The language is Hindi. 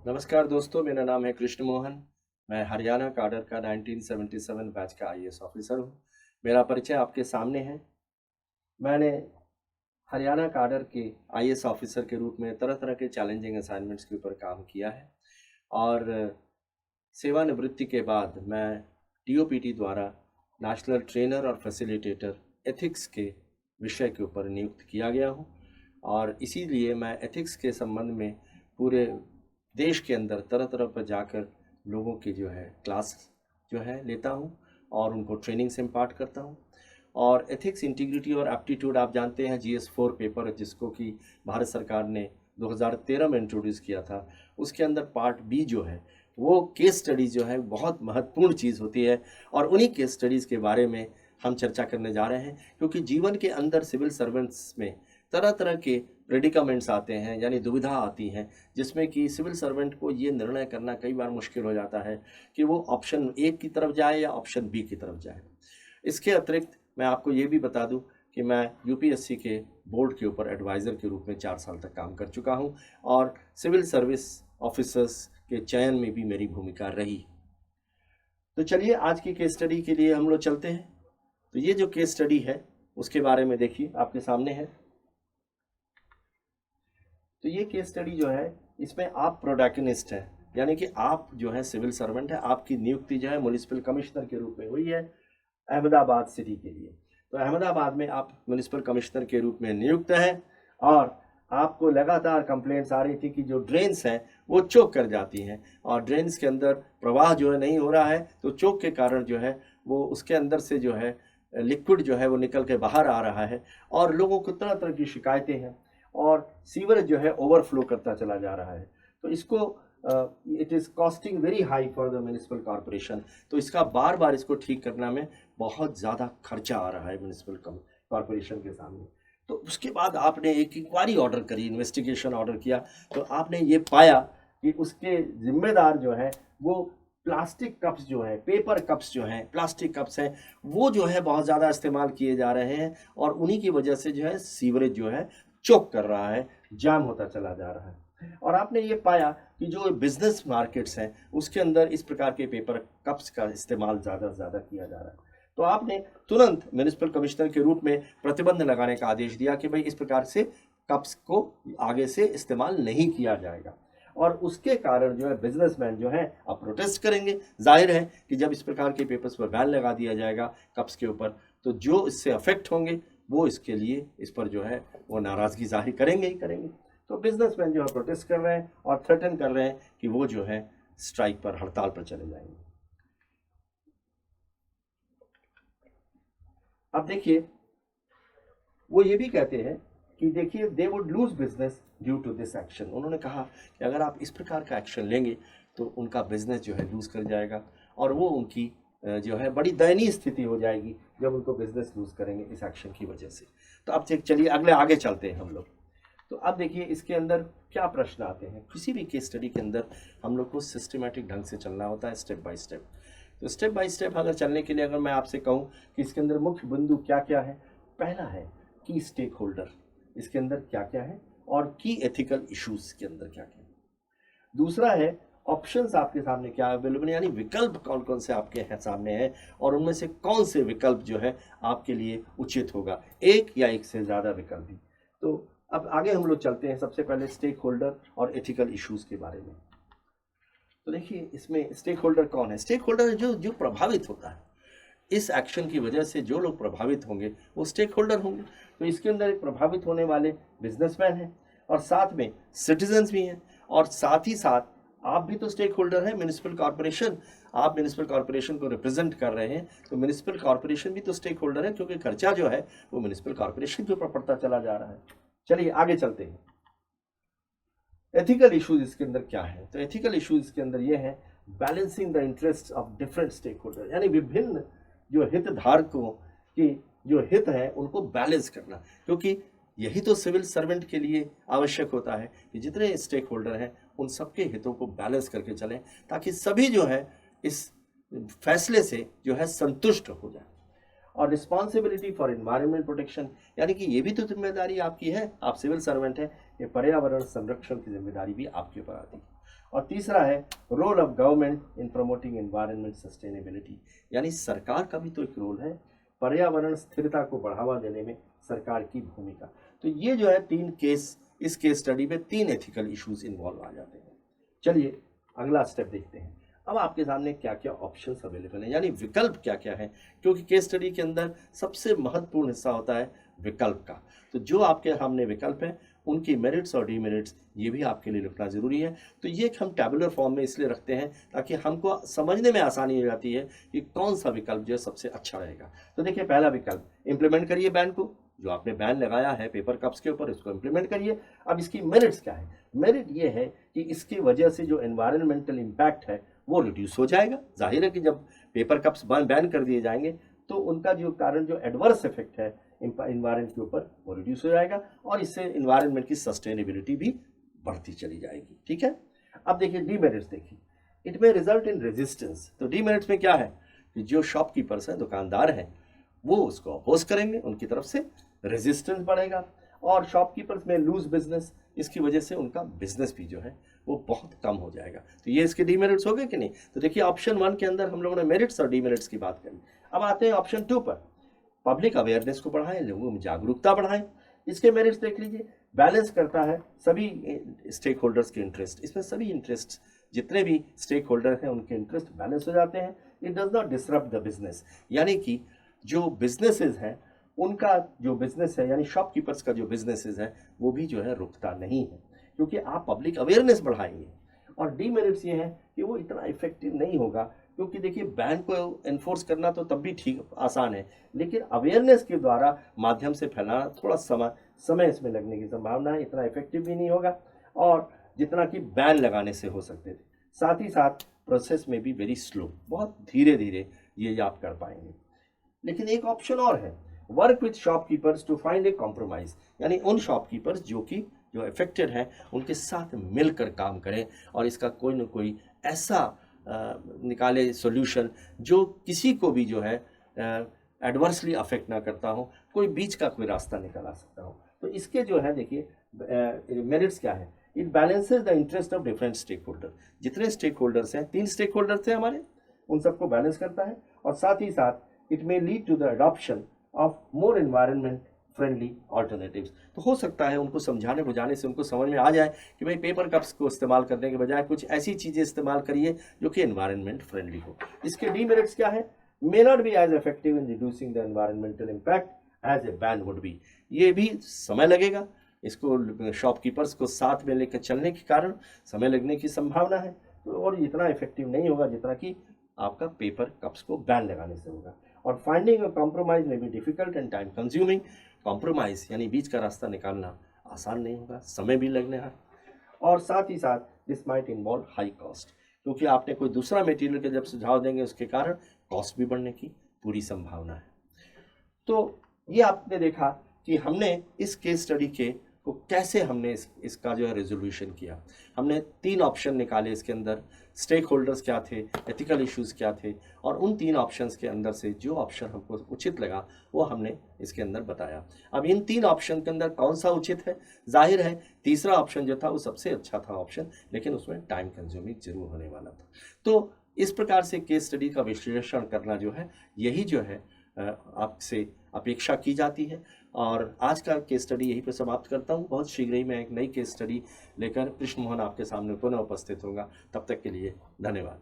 नमस्कार दोस्तों, मेरा नाम है कृष्ण मोहन। मैं हरियाणा काडर का 1977 बैच का आईएएस ऑफिसर हूँ। मेरा परिचय आपके सामने है। मैंने हरियाणा काडर के आईएएस ऑफिसर के रूप में तरह-तरह के चैलेंजिंग असाइनमेंट्स के ऊपर काम किया है और सेवानिवृत्ति के बाद मैं टीओपीटी द्वारा नेशनल ट्रेनर और फैसिलिटेटर एथिक्स के विषय के ऊपर नियुक्त किया गया हूँ और इसीलिए मैं एथिक्स के संबंध में पूरे देश के अंदर तरह-तरह पर जाकर लोगों की जो है क्लास जो है लेता हूँ और उनको ट्रेनिंग से इम्पार्ट करता हूँ। और एथिक्स, इंटीग्रिटी और एप्टीट्यूड आप जानते हैं GS4 पेपर जिसको कि भारत सरकार ने 2013 में इंट्रोड्यूस किया था, उसके अंदर पार्ट बी जो है वो केस स्टडीज़ जो है बहुत महत्वपूर्ण चीज़ होती है और उन्हीं केस स्टडीज़ के बारे में हम चर्चा करने जा रहे हैं क्योंकि जीवन के अंदर सिविल सर्वेंट्स में तरह तरह के प्रेडिकामेंट्स आते हैं, यानी दुविधा आती है, जिसमें कि सिविल सर्वेंट को ये निर्णय करना कई बार मुश्किल हो जाता है कि वो ऑप्शन ए की तरफ जाए या ऑप्शन बी की तरफ जाए। इसके अतिरिक्त मैं आपको ये भी बता दूं कि मैं यूपीएससी के बोर्ड के ऊपर एडवाइज़र के रूप में 4 साल तक काम कर चुका हूं और सिविल सर्विस ऑफिसर्स के चयन में भी मेरी भूमिका रही। तो चलिए आज की केस स्टडी के लिए हम लोग चलते हैं। तो ये जो केस स्टडी है उसके बारे में देखिए, आपके सामने है। तो ये केस स्टडी जो है इसमें आप प्रोटैगनिस्ट हैं, यानी कि आप जो है सिविल सर्वेंट है। आपकी नियुक्ति जो है म्युनिसिपल कमिश्नर के रूप में हुई है अहमदाबाद सिटी के लिए। तो अहमदाबाद में आप म्युनिसिपल कमिश्नर के रूप में नियुक्त हैं और आपको लगातार कंप्लेंट्स आ रही थी कि जो ड्रेन्स हैं वो चोक कर जाती हैं और ड्रेन्स के अंदर प्रवाह जो है नहीं हो रहा है, तो चोक के कारण जो है वो उसके अंदर से जो है लिक्विड जो है वो निकल के बाहर आ रहा है और लोगों को तरह तरह की शिकायतें हैं और सीवरेज जो है ओवरफ्लो करता चला जा रहा है। तो इसको it is costing very high for the municipal corporation. तो इसका बार बार इसको ठीक करना में बहुत ज़्यादा खर्चा आ रहा है म्युनिसिपल कॉरपोरेशन के सामने। तो उसके बाद आपने एक इंक्वायरी ऑर्डर करी, इन्वेस्टिगेशन ऑर्डर किया, तो आपने ये पाया कि उसके जिम्मेदार जो है वो प्लास्टिक कप्स जो है, पेपर कप्स जो हैं, प्लास्टिक कप्स हैं, वो जो है बहुत ज़्यादा इस्तेमाल किए जा रहे हैं और उन्हीं की वजह से जो है सीवरेज जो है चोक कर रहा है, जाम होता चला जा रहा है। और आपने ये पाया कि जो बिजनेस मार्केट्स हैं उसके अंदर इस प्रकार के पेपर कप्स का इस्तेमाल ज़्यादा से ज़्यादा किया जा रहा है। तो आपने तुरंत म्युनिसिपल कमिश्नर के रूप में प्रतिबंध लगाने का आदेश दिया कि भाई इस प्रकार से कप्स को आगे से इस्तेमाल नहीं किया जाएगा और उसके कारण जो है बिजनेसमैन जो है अब प्रोटेस्ट करेंगे। जाहिर है कि जब इस प्रकार के पेपर्स पर बैन लगा दिया जाएगा कप्स के ऊपर, तो जो इससे अफेक्ट होंगे वो इसके लिए इस पर जो है वो नाराज़गी जाहिर करेंगे ही करेंगे। तो बिजनेसमैन जो है प्रोटेस्ट कर रहे हैं और थ्रेटन कर रहे हैं कि वो जो है स्ट्राइक पर, हड़ताल पर चले जाएंगे। अब देखिए वो ये भी कहते हैं कि देखिए they would lose business due to this action. उन्होंने कहा कि अगर आप इस प्रकार का एक्शन लेंगे तो उनका बिजनेस जो है लूज कर जाएगा और वो उनकी जो है बड़ी दयनीय स्थिति हो जाएगी जब उनको बिजनेस लूज करेंगे इस एक्शन की वजह से। तो अब चलिए आगे चलते हैं हम लोग। तो अब देखिए इसके अंदर क्या प्रश्न आते हैं। किसी भी केस स्टडी के अंदर हम लोग को सिस्टमेटिक ढंग से चलना होता है, स्टेप बाय स्टेप। तो स्टेप बाय स्टेप अगर चलने के लिए अगर मैं आपसे कहूँ कि इसके अंदर मुख्य बिंदु क्या क्या है, पहला है की स्टेक होल्डर, इसके अंदर क्या क्या है और की एथिकल इश्यूज के अंदर क्या क्या है। दूसरा है ऑप्शंस आपके सामने क्या अवेलेबल, यानी विकल्प कौन कौन से आपके हैं सामने हैं और उनमें से कौन से विकल्प जो है आपके लिए उचित होगा, एक या एक से ज़्यादा विकल्प भी। तो अब आगे हम लोग चलते हैं सबसे पहले स्टेक होल्डर और एथिकल इश्यूज के बारे में। तो देखिए इसमें स्टेक होल्डर कौन है। स्टेक होल्डर जो प्रभावित होता है, इस एक्शन की वजह से जो लोग प्रभावित होंगे वो स्टेक होल्डर होंगे। तो इसके अंदर एक प्रभावित होने वाले बिजनेसमैन हैं और साथ में सिटीजन्स भी हैं और साथ ही साथ आप भी तो स्टेक होल्डर हैं, म्युनिसिपल कॉर्पोरेशन। आप म्युनिसिपल कॉर्पोरेशन को रिप्रेजेंट कर रहे हैं, तो म्युनिसिपल कॉर्पोरेशन भी तो स्टेक होल्डर है क्योंकि खर्चा जो है वो म्युनिसिपल कॉर्पोरेशन के ऊपर पड़ता चला जा रहा है। चलिए आगे चलते हैं। एथिकल इश्यूज इसके अंदर क्या है। तो एथिकल इश्यूज इसके अंदर ये है balancing the interest of different stakeholder, यानी विभिन्न जो हितधारकों की जो हित है उनको बैलेंस करना, क्योंकि यही तो सिविल सर्वेंट के लिए आवश्यक होता है कि जितने स्टेक होल्डर हैं उन सबके हितों को बैलेंस करके चलें ताकि सभी जो है इस फैसले से जो है संतुष्ट हो जाए। और रिस्पॉन्सिबिलिटी फॉर एनवायरमेंट प्रोटेक्शन, यानी कि ये भी तो जिम्मेदारी आपकी है, आप सिविल सर्वेंट हैं, ये पर्यावरण संरक्षण की जिम्मेदारी भी आपके ऊपर आती है। और तीसरा है role of government in promoting environment sustainability, यानी सरकार का भी तो एक रोल है, पर्यावरण स्थिरता को बढ़ावा देने में सरकार की भूमिका। तो ये जो है 3 केस, इस केस स्टडी में 3 एथिकल इश्यूज इन्वॉल्व आ जाते हैं। चलिए अगला स्टेप देखते हैं। अब आपके सामने क्या क्या ऑप्शंस अवेलेबल हैं, यानी विकल्प क्या क्या है, क्योंकि केस स्टडी के अंदर सबसे महत्वपूर्ण हिस्सा होता है विकल्प का। तो जो आपके सामने विकल्प हैं उनकी मेरिट्स और डीमेरिट्स ये भी आपके लिए लिखना ज़रूरी है। तो ये हम टैबुलर फॉर्म में इसलिए रखते हैं ताकि हमको समझने में आसानी हो जाती है कि कौन सा विकल्प जो है सबसे अच्छा रहेगा। तो देखिए पहला विकल्प, इम्प्लीमेंट करिए बैन को, जो आपने बैन लगाया है पेपर कप्स के ऊपर इसको इम्प्लीमेंट करिए। अब इसकी मेरिट्स क्या है? मेरिट ये है कि इसकी वजह से जो एनवायरमेंटल इम्पैक्ट है वो रिड्यूस हो जाएगा। जाहिर है कि जब पेपर कप्स बैन कर दिए जाएंगे तो उनका जो कारण जो एडवर्स इफेक्ट है इन्वायरमेंट के ऊपर वो रिड्यूस हो जाएगा और इससे इन्वायरमेंट की सस्टेनेबिलिटी भी बढ़ती चली जाएगी। ठीक है। अब देखिए डीमेरिट्स, देखिए इट में रिजल्ट इन रेजिस्टेंस। तो डीमेरिट्स में क्या है कि जो शॉपकीपर्स हैं, दुकानदार हैं, वो उसको अपोज करेंगे, उनकी तरफ से रेजिस्टेंस बढ़ेगा और शॉपकीपर्स में लूज बिजनेस, इसकी वजह से उनका बिजनेस भी जो है वो बहुत कम हो जाएगा। तो ये इसके डीमेरिट्स हो गए कि नहीं? तो देखिए ऑप्शन 1 के अंदर हम लोगों ने मेरिट्स और डीमेरिट्स की बात करी। अब आते हैं ऑप्शन 2 पर, पब्लिक अवेयरनेस को बढ़ाएं, लोगों में जागरूकता बढ़ाएं। इसके मेरिट्स देख लीजिए, बैलेंस करता है सभी स्टेक होल्डर्स के इंटरेस्ट। इसमें सभी इंटरेस्ट, जितने भी स्टेक होल्डर हैं उनके इंटरेस्ट बैलेंस हो जाते हैं। It does not disrupt the business, यानी कि जो बिजनेसेस हैं उनका जो बिजनेस है, यानी शॉपकीपर्स का जो बिजनेसेस है वो भी जो है रुकता नहीं है, क्योंकि आप पब्लिक अवेयरनेस बढ़ाएंगे। और डीमेरिट्स ये है कि वो इतना इफेक्टिव नहीं होगा, क्योंकि देखिए बैन को एनफोर्स करना तो तब भी ठीक आसान है, लेकिन अवेयरनेस के द्वारा माध्यम से फैलाना थोड़ा समय इसमें लगने की संभावना है, इतना इफेक्टिव भी नहीं होगा और जितना कि बैन लगाने से हो सकते थे। साथ ही साथ प्रोसेस में भी वेरी स्लो, बहुत धीरे धीरे ये आप कर पाएंगे। लेकिन एक ऑप्शन और है, work with shopkeepers to find a compromise, यानी उन शॉपकीपर्स जो अफेक्टेड हैं उनके साथ मिलकर काम करें और इसका कोई ना कोई ऐसा निकाले सॉल्यूशन जो किसी को भी जो है एडवर्सली अफेक्ट ना करता हो, कोई बीच का कोई रास्ता निकाला सकता हो। तो इसके जो है देखिए मेरिट्स क्या है, it balances the interest of different stakeholder. जितने स्टेक होल्डर्स हैं, 3 स्टेक होल्डर थे हमारे, उन सबको बैलेंस करता है और साथ ही साथ it may lead to the adoption of more environment friendly alternatives. तो हो सकता है उनको समझाने बुझाने से उनको समझ में आ जाए कि भाई पेपर कप्स को इस्तेमाल करने के बजाय कुछ ऐसी चीज़ें इस्तेमाल करिए जो कि एनवायरनमेंट फ्रेंडली हो। इसके डीमेरिट्स क्या है, may not be as effective in reducing the environmental impact as a ban would be. ये भी समय लगेगा, इसको शॉपकीपर्स को साथ में लेकर चलने के कारण समय लगने की संभावना है, तो और इतना इफेक्टिव नहीं होगा जितना कि आपका पेपर कप्स को बैन लगाने से होगा। और फाइंडिंग अ कॉम्प्रोमाइज में be difficult and time consuming. Compromise यानी बीच का रास्ता निकालना आसान नहीं होगा, समय भी लगने है और साथ ही साथ this might involve high cost, क्योंकि आपने कोई दूसरा मटेरियल का जब सुझाव देंगे उसके कारण कॉस्ट भी बढ़ने की पूरी संभावना है। तो ये आपने देखा कि हमने इस केस स्टडी के को कैसे हमने इसका जो है रेजोल्यूशन किया। हमने 3 ऑप्शन निकाले, इसके अंदर स्टेक होल्डर्स क्या थे, एथिकल इश्यूज क्या थे, और उन 3 ऑप्शंस के अंदर से जो ऑप्शन हमको उचित लगा वो हमने इसके अंदर बताया। अब इन 3 ऑप्शन के अंदर कौन सा उचित है? जाहिर है तीसरा ऑप्शन जो था वो सबसे अच्छा था ऑप्शन, लेकिन उसमें टाइम कंज्यूमिंग जरूर होने वाला था। तो इस प्रकार से केस स्टडी का विश्लेषण करना जो है यही जो है आपसे अपेक्षा की जाती है। और आज का केस स्टडी यहीं पर समाप्त करता हूँ। बहुत शीघ्र ही मैं एक नई केस स्टडी लेकर कृष्ण मोहन आपके सामने पुनः उपस्थित होगा। तब तक के लिए धन्यवाद।